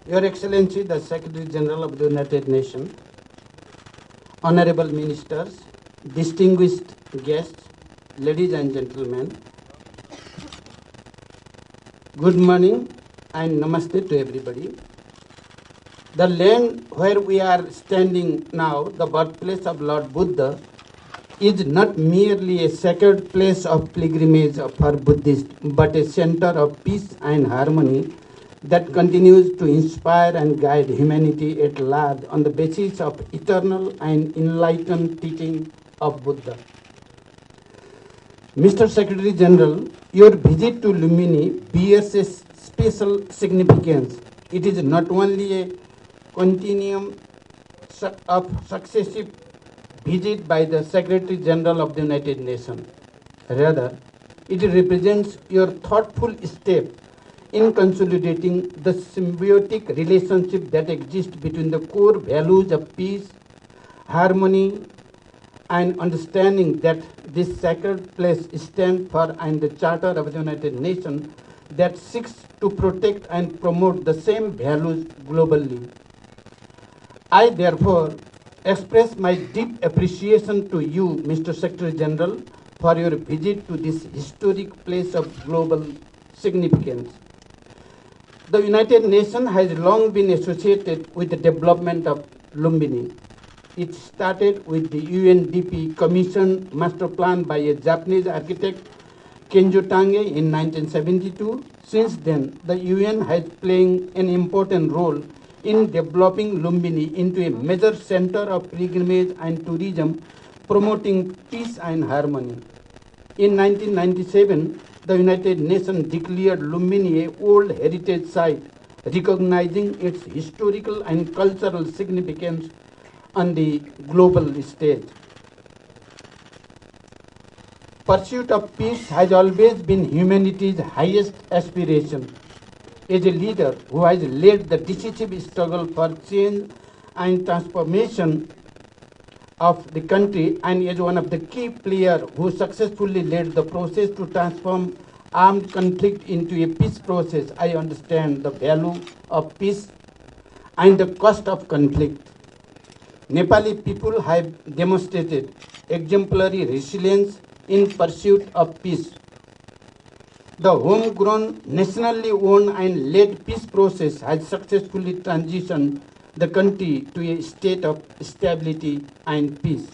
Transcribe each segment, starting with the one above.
Your Excellency, the Secretary General of the United Nations, honorable ministers, distinguished guests, ladies and gentlemen, good morning and namaste to everybody. The land where we are standing now, the birthplace of Lord Buddha, is not merely a sacred place of pilgrimage for Buddhists, but a center of peace and harmony that continues to inspire and guide humanity at large on the basis of eternal and enlightened teaching of Buddha. Mr. Secretary General, your visit to Lumini bears a special significance. It is not only a continuum of successive visit by the Secretary General of the United Nations. Rather, it represents your thoughtful step in consolidating the symbiotic relationship that exists between the core values of peace, harmony, and understanding that this sacred place stands for and the Charter of the United Nations that seeks to protect and promote the same values globally. I therefore express my deep appreciation to you, Mr. Secretary General, for your visit to this historic place of global significance. The United Nations has long been associated with the development of Lumbini. It started with the UNDP Commission Master Plan by a Japanese architect, Kenjo Tange, in 1972. Since then, the UN has played an important role in developing Lumbini into a major center of pilgrimage and tourism, promoting peace and harmony. In 1997, the United Nations declared Lumbini a World Heritage Site, recognizing its historical and cultural significance on the global stage. Pursuit of peace has always been humanity's highest aspiration. As a leader who has led the decisive struggle for change and transformation of the country, and as one of the key players who successfully led the process to transform armed conflict into a peace process, I understand the value of peace and the cost of conflict. Nepali people have demonstrated exemplary resilience in pursuit of peace. The homegrown, nationally owned and led peace process has successfully transitioned the country to a state of stability and peace.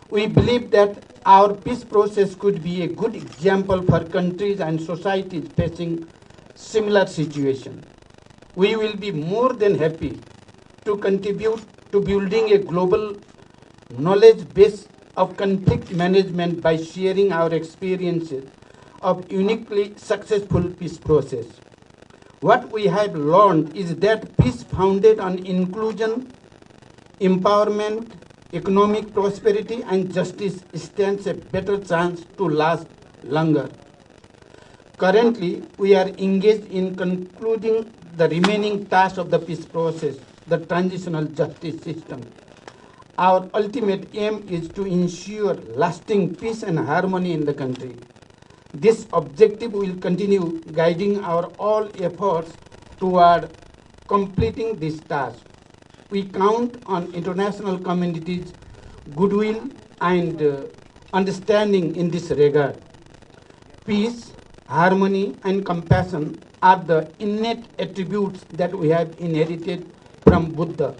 We believe that our peace process could be a good example for countries and societies facing similar situations. We will be more than happy to contribute to building a global knowledge base of conflict management by sharing our experiences of uniquely successful peace process. What we have learned is that peace founded on inclusion, empowerment, economic prosperity and justice stands a better chance to last longer. Currently, we are engaged in concluding the remaining task of the peace process, the transitional justice system. Our ultimate aim is to ensure lasting peace and harmony in the country. This objective will continue guiding our all efforts toward completing this task. We count on international community's goodwill and understanding in this regard. Peace, harmony, and compassion are the innate attributes that we have inherited from Buddha,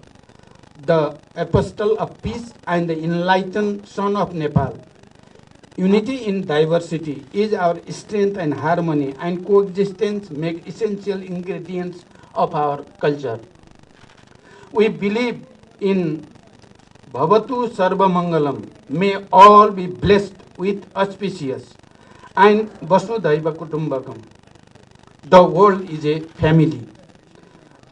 the apostle of peace and the enlightened son of Nepal. Unity in diversity is our strength, and harmony and coexistence make essential ingredients of our culture. We believe in Bhavatu Sarva Mangalam. May all be blessed with auspicious and Vasudhaiva Kutumbakam. The world is a family.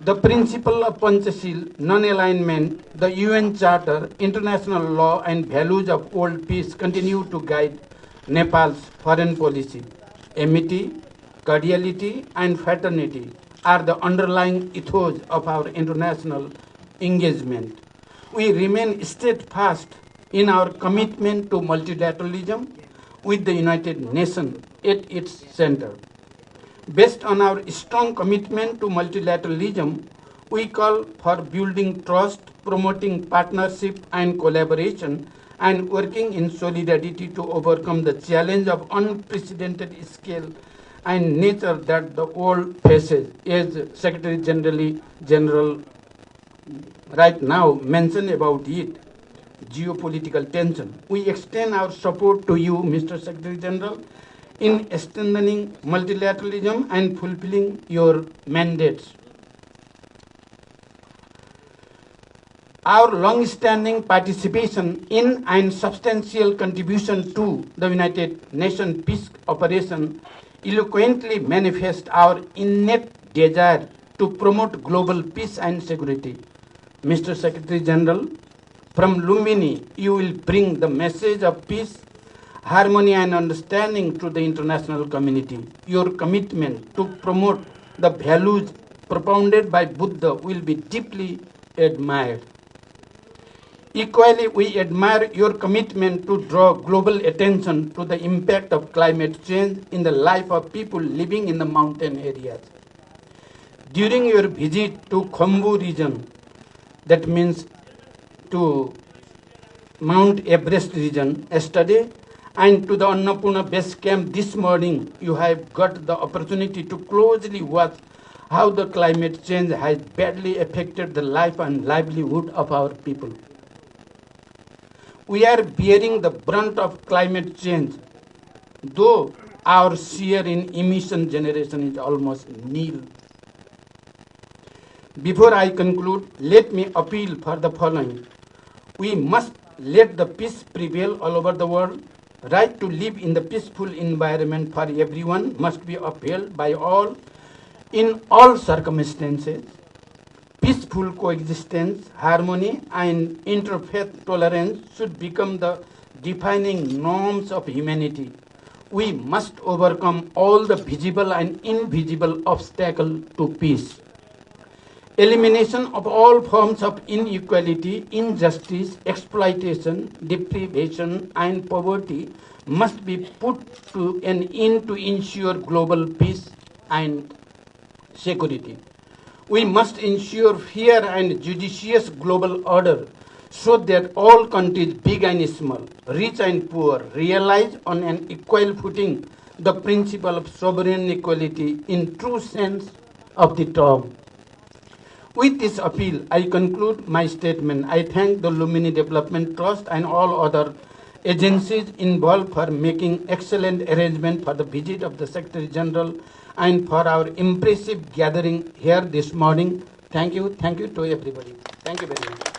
The principle of Panchashil, non-alignment, the UN Charter, international law and values of world peace continue to guide Nepal's foreign policy. Amity, cordiality and fraternity are the underlying ethos of our international engagement. We remain steadfast in our commitment to multilateralism with the United Nations at its center. Based on our strong commitment to multilateralism, We call for building trust, promoting partnership and collaboration, and working in solidarity to overcome the challenge of unprecedented scale and nature that the world faces, as Secretary General right now mentioned about it, geopolitical tension. We extend our support to you, Mr. Secretary General, in strengthening multilateralism and fulfilling your mandates. Our long-standing participation in and substantial contribution to the United Nations peace operation eloquently manifest our innate desire to promote global peace and security. Mr. Secretary General, from Lumbini, you will bring the message of peace, harmony and understanding to the international community. Your commitment to promote the values propounded by Buddha will be deeply admired. Equally, we admire your commitment to draw global attention to the impact of climate change in the life of people living in the mountain areas. During your visit to Khumbu region, that means to Mount Everest region yesterday, and to the Annapurna base camp this morning, you have got the opportunity to closely watch how the climate change has badly affected the life and livelihood of our people. We are bearing the brunt of climate change, though our share in emission generation is almost nil. Before I conclude, let me appeal for the following. We must let the peace prevail all over the world. Right to live in the peaceful environment for everyone must be upheld by all in all circumstances. Peaceful coexistence, harmony, and interfaith tolerance should become the defining norms of humanity. We must overcome all the visible and invisible obstacles to peace. Elimination of all forms of inequality, injustice, exploitation, deprivation, and poverty must be put to an end to ensure global peace and security. We must ensure fair and judicious global order so that all countries, big and small, rich and poor, realize on an equal footing the principle of sovereign equality in true sense of the term. With this appeal, I conclude my statement. I thank the Lumini Development Trust and all other agencies involved for making excellent arrangement for the visit of the Secretary General and for our impressive gathering here this morning. Thank you to everybody. Thank you very much.